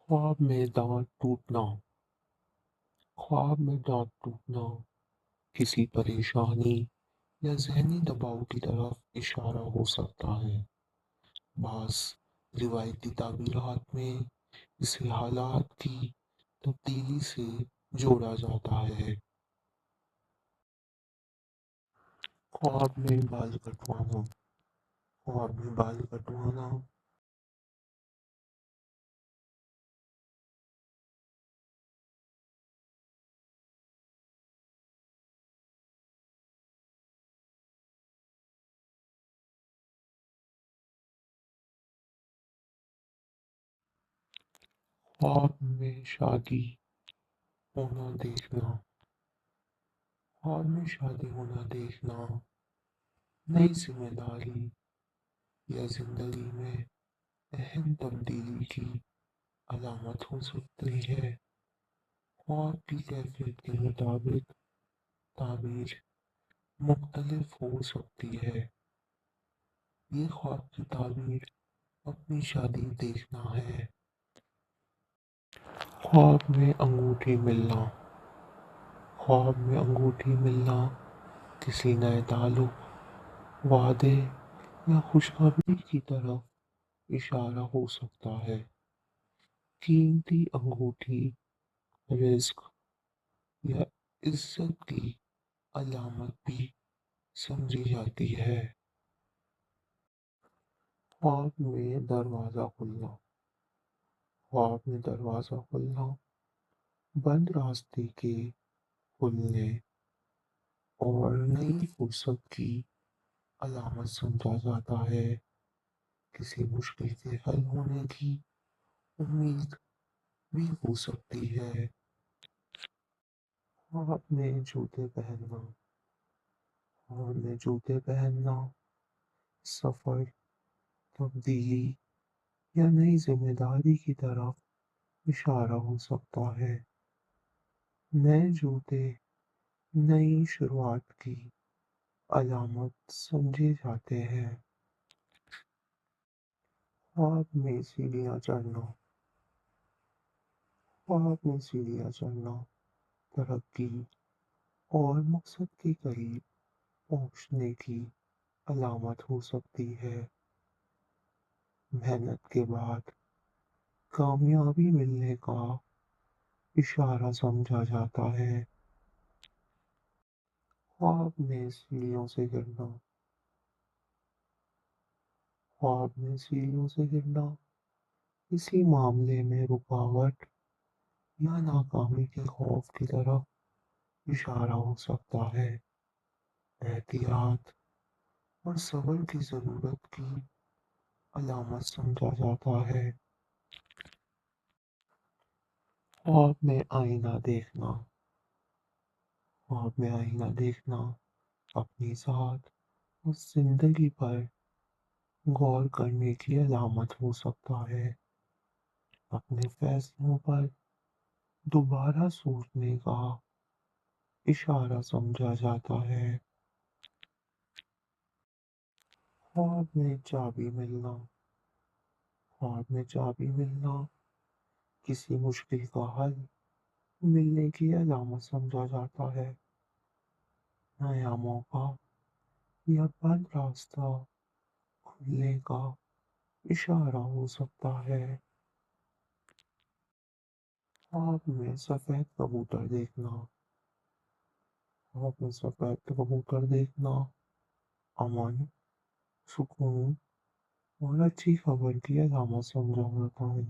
ख्वाब में दांत टूटना। ख्वाब में दांत टूटना किसी परेशानी या ज़हनी दबाव की तरफ इशारा हो सकता है। बास रिवायती ताबीरात में इसे हालात की तब्दीली से जोड़ा जाता है। ख्वाब में बाल कटवाना। ख्वाब में बाल कटवाना ख्वाब में शादी होना देखना। ख्वाब में शादी होना देखना नई जिम्मेदारी या जिंदगी में अहम तब्दीली की अलामत हो सकती है। ख्वाब की कैफियत के मुताबिक ताबीर मुख्तलिफ हो सकती है। ये ख्वाब की ताबीर अपनी शादी देखना है। ख्वाब में अंगूठी मिलना। ख्वाब में अंगूठी मिलना किसी नए ताल्लुक, वादे या खुशखबरी की तरफ इशारा हो सकता है। कीमती अंगूठी रिस्क या इज्जत की अलामत भी समझी जाती है। ख्वाब में दरवाज़ा खुलना। ख्वाब में दरवाज़ा खुलना बंद रास्ते के खुलने और नई फुर्सत की अलामत समझा जाता है। किसी मुश्किल के हल होने की उम्मीद भी हो सकती है। ख्वाब में जूते पहनना। ख्वाब में जूते पहनना सफ़र, तब्दीली या नई जिम्मेदारी की तरफ इशारा हो सकता है। नए जूते नई शुरुआत की अलामत समझे जाते हैं। ख्वाब में सीढ़ियाँ चढ़ना। ख्वाब में सीढ़ियाँ चढ़ना तरक्की और मकसद के करीब पहुंचने की अलामत हो सकती है। मेहनत के बाद कामयाबी मिलने का इशारा समझा जाता है। ख्वाब में सीढ़ियों से गिरना। ख्वाब में सीढ़ियों से गिरना किसी मामले में रुकावट या नाकामी के खौफ की तरफ इशारा हो सकता है। एहतियात और सब्र की ज़रूरत की अलामत समझा जाता है। ख्वाब में आईना देखना। ख्वाब में आईना देखना अपनी ज़ात और जिंदगी पर गौर करने की अलामत हो सकता है। अपने फैसलों पर दोबारा सोचने का इशारा समझा जाता है। ख्वाब में चाबी मिलना। ख्वाब में चाबी मिलना किसी मुश्किल का हल मिलने की अलामत समझा जाता है। नया मौका या बंद रास्ता खुलने का इशारा हो सकता है। ख्वाब में सफेद कबूतर देखना। ख्वाब में सफेद कबूतर देखना अमन, सुकून और अच्छी खबर की अलामत समझा जाता है।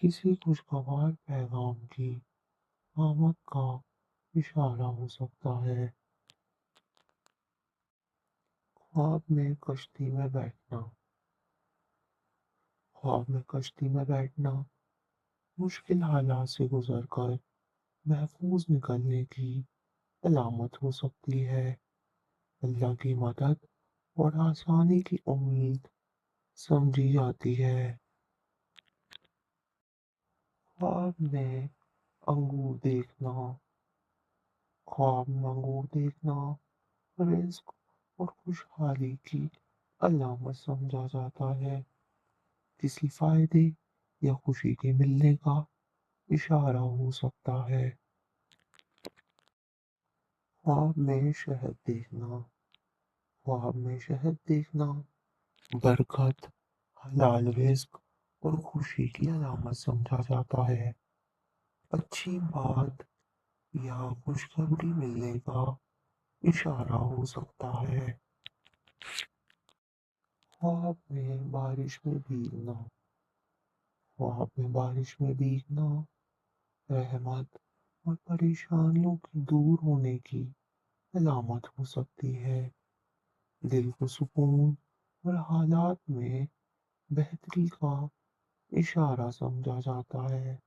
किसी खुशगवार पैगाम की आमद का इशारा हो सकता है। ख्वाब में कश्ती में बैठना। ख्वाब में कश्ती में बैठना मुश्किल हालात से गुजरकर महफूज निकलने की अलामत हो सकती है। अल्लाह की मदद और आसानी की उम्मीद समझी जाती है। ख्वाब में अंगूर देखना। ख्वाब में अंगूर देखना रिस्क और खुशहाली की अलामत समझा जाता है। किसी फायदे या खुशी के मिलने का इशारा हो सकता है। ख्वाब में शहद देखना। ख्वाब में शहद देखना बरकत, हलाल रिस्क और खुशी की अलामत समझा जाता है। अच्छी बात या खुशखबरी मिलने का इशारा हो सकता है। ख्वाब में बारिश में भीगना। ख्वाब में बारिश में भीगना रहमत और परेशानियों के दूर होने की अलामत हो सकती है। दिल को सुकून और हालात में बेहतरी का इशारा समझा जाता है।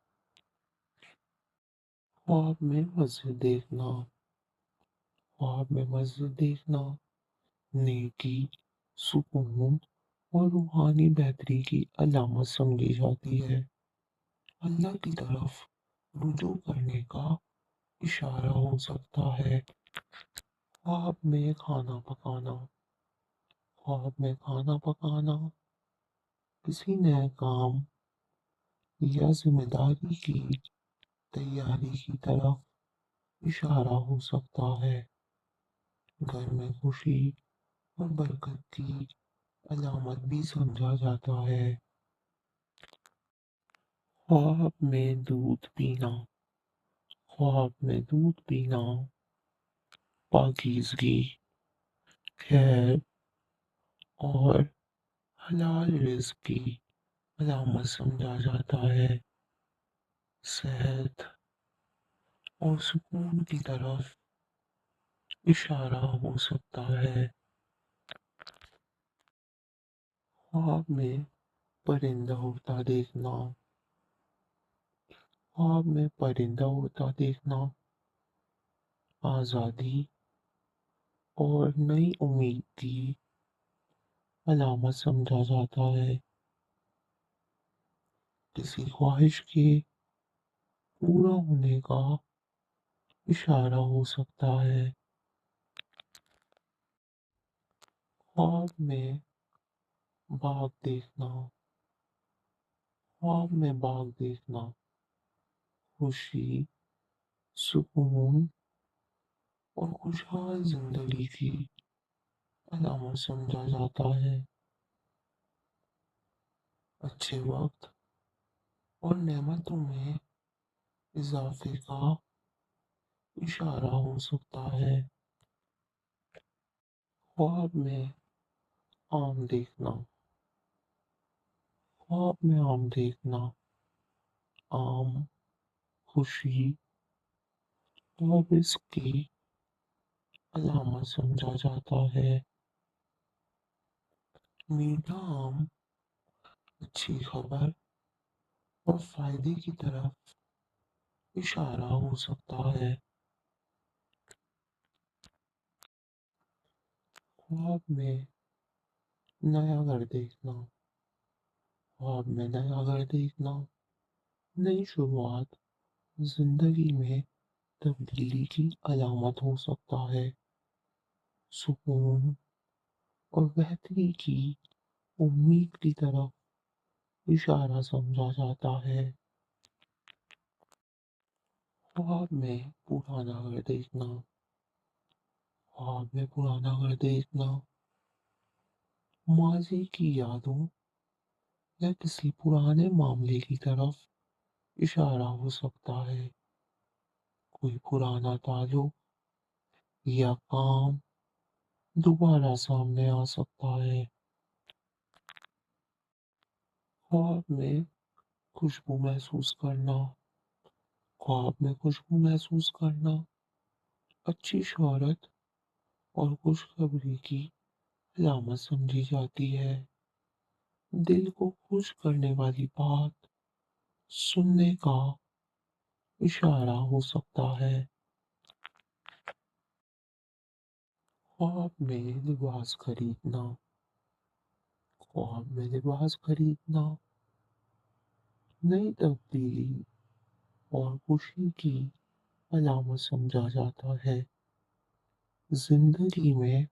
ख्वाब में मस्जिद देखना। ख्वाब में मस्जिद देखना नेकी, सुकून और रूहानी बेहतरी की अलामत समझी जाती है। अल्लाह की तरफ रुजू करने का इशारा हो सकता है। ख्वाब में खाना पकाना। ख्वाब में खाना पकाना किसी नए काम या जिम्मेदारी की तैयारी की तरफ इशारा हो सकता है। घर में खुशी और बरकत की अलामत भी समझा जाता है। ख्वाब में दूध पीना। ख्वाब में दूध पीना पाकीज़गी, खैर और हलाल रिज़्क की अलामत समझा जाता है। सेहत और सुकून की तरफ इशारा हो सकता है। ख्वाब में परिंदा उड़ता देखना। ख्वाब में परिंदा उड़ता देखना आज़ादी और नई उम्मीद की अलामत समझा जाता है। किसी ख्वाहिश के पूरा होने का इशारा हो सकता है। ख्वाब में बाग देखना। ख्वाब में बाग देखना खुशी, सुकून और खुशहाल जिंदगी की अलामत समझा जाता है। अच्छे वक्त और नेमतों में इजाफे का इशारा हो सकता है। ख्वाब में आम देखना। ख्वाब में आम देखना आम, खुशी और रिस्क की अलामत समझा जाता है। मीठा आम अच्छी खबर और फायदे की तरफ इशारा हो सकता है। ख्वाब में नया घर देखना। ख्वाब में नया घर देखना नई शुरुआत जिंदगी में तब्दीली की अलामत हो सकता है। सुकून और बेहतरी की उम्मीद की तरफ इशारा समझा जाता है। ख्वाब में पुराना घर देखना। ख्वाब में पुराना घर देखना माजी की यादों या किसी पुराने मामले की तरफ इशारा हो सकता है। कोई पुराना ताल्लुक या काम दोबारा सामने आ सकता है। ख्वाब में खुशबू महसूस करना। ख्वाब में खुशबू महसूस करना अच्छी शोहरत और खुशखबरी की अलामत समझी जाती है। दिल को खुश करने वाली बात सुनने का इशारा हो सकता है। ख्वाब में लिबास खरीदना। ख्वाब में लिबास खरीदना नई तब्दीली और खुशी की अलामत समझा जाता है। जिंदगी में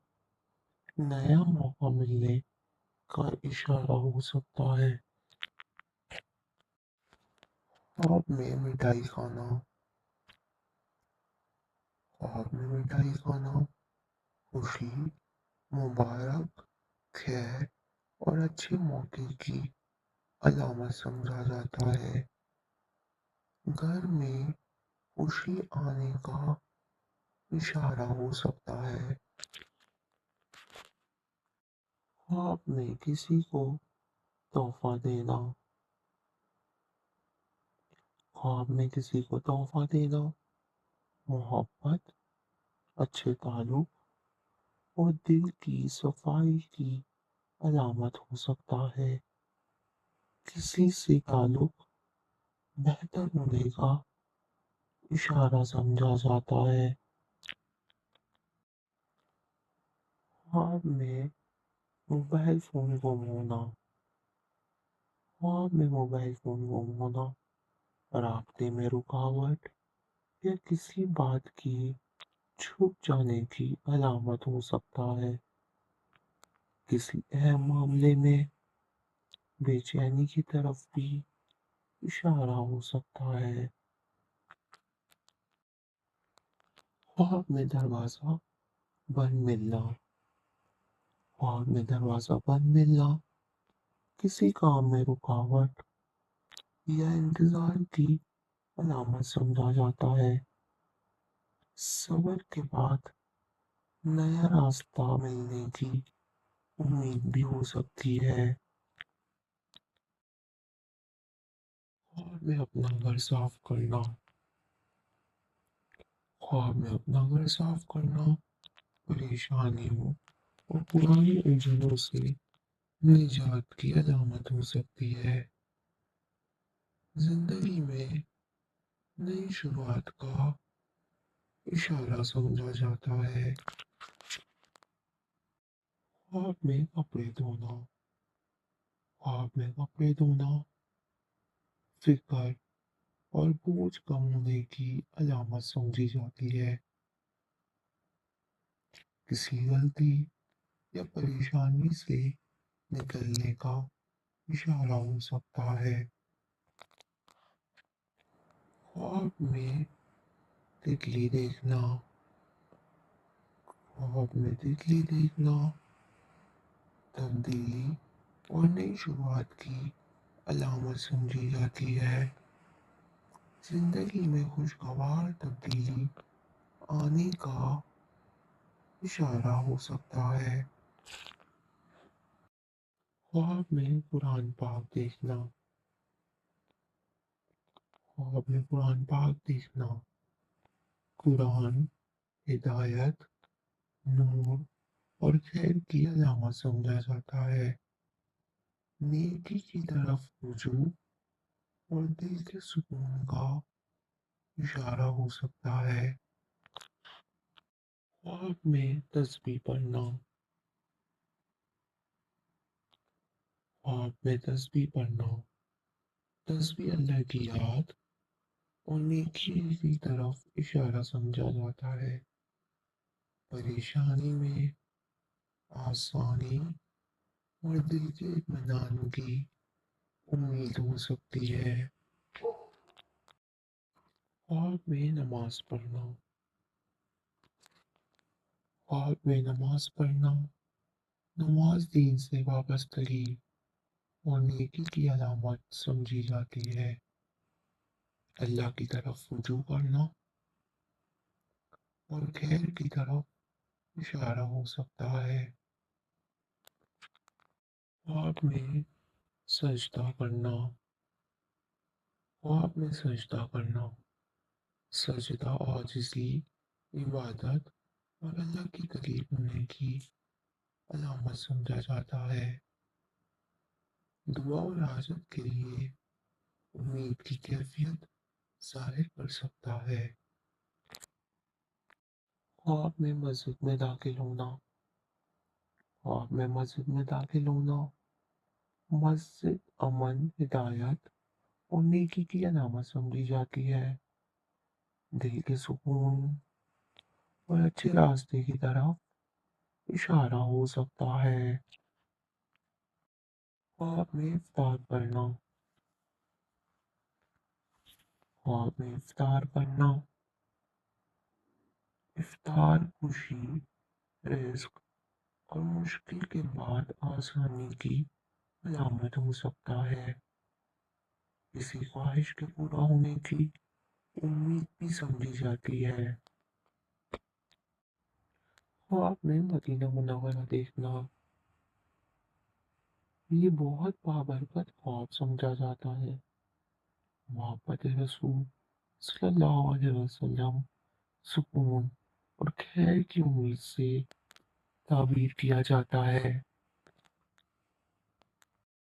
नया मौका मिलने का इशारा हो सकता है। ख्वाब में मिठाई खाना। ख्वाब में मिठाई खाना खुशी, मुबारक, खैर और अच्छे मौके की अलामत समझा जाता है। घर में खुशी आने का इशारा हो सकता है। ख्वाब में किसी को तोहफा देना। ख्वाब में किसी को तोहफा देना मोहब्बत, अच्छे ताल्लुक और दिल की सफाई की अलामत हो सकता है। किसी से ताल्लुक बेहतर होने का इशारा समझा जाता है। ख्वाब में मोबाइल फोन गुम होना। ख्वाब में मोबाइल फोन गुम होना रास्ते में रुकावट या किसी बात की छुप जाने की अलामत हो सकता है। किसी अहम मामले में बेचैनी की तरफ भी इशारा हो सकता है। ख्वाब में दरवाजा बंद मिलना। ख्वाब में दरवाजा बंद मिलना किसी काम में रुकावट या इंतजार की अलामत समझा जाता है। सब्र के बाद नया रास्ता मिलने की उम्मीद भी हो सकती है। ख्वाब में अपना घर साफ करना। ख्वाब में अपना घर साफ करना परेशानियों और पुरानी उलझनों से निजात की अलामत हो सकती है। जिंदगी में नई शुरुआत का इशारा समझा जाता है। ख्वाब में कपड़े धोना। ख्वाब में कपड़े धोना फिक्र और बोझ कम होने की अलामत समझी जाती है। किसी गलती या परेशानी से निकलने का इशारा हो सकता है। ख्वाब में तितली देखना। ख्वाब में तितली देखना तब्दीली और नई शुरुआत की अलामत समझी जाती है। जिंदगी में खुशगवार तब्दीली आने का इशारा हो सकता है। ख्वाब में कुरान पाक देखना। ख्वाब में कुरान पाक देखना कुरान हिदायत, नूर और खैर की अलामत समझा जाता है। नेकी की तरफ रुजू और दिल के सुकून का इशारा हो सकता है। ख्वाब में तस्बीह पढ़ना। ख्वाब में तस्बीह पढ़ना तस्बीह अल्लाह की याद और नेकी की तरफ इशारा समझा जाता है। परेशानी में आसानी और दिल के इत्मीनान की उम्मीद हो सकती है। ख्वाब में नमाज पढ़ना। ख्वाब में नमाज पढ़ना नमाज दीन से वाबस्तगी और नेकी की अलामत समझी जाती है। अल्लाह की तरफ रुजू करना और खैर की तरफ इशारा हो सकता है। ख्वाब में सजदा करना। ख्वाब में सजदा करना सजदा आजिज़ी, इबादत और अल्लाह की करीब होने की अलामत समझा जाता है। दुआ और हाजत के लिए उम्मीद की कैफियत ज़ाहिर कर सकता है। ख्वाब में मस्जिद में दाखिल होना। ख्वाब में मस्जिद में दाखिल होना मस्जिद अमन, हिदायत और नेकी की अलामत समझी जाती है। दिल के सुकून और अच्छे रास्ते की तरफ इशारा हो सकता है। ख्वाब में इफ्तार करना। ख्वाब में इफ्तार करना। इफ्तार खुशी, रिस्क और मुश्किल के बाद आसानी की अलामत हो सकता है। किसी ख्वाहिश के पूरा होने की उम्मीद भी समझी जाती है। ख्वाब में मदीना मुनव्वरा देखना, ये बहुत बाबरकत ख्वाब समझा जाता है। मोहब्बत रसूल सल्लल्लाहु अलैहि वसल्लम, सुकून और खैर की उम्मीद से ताबीर किया जाता है।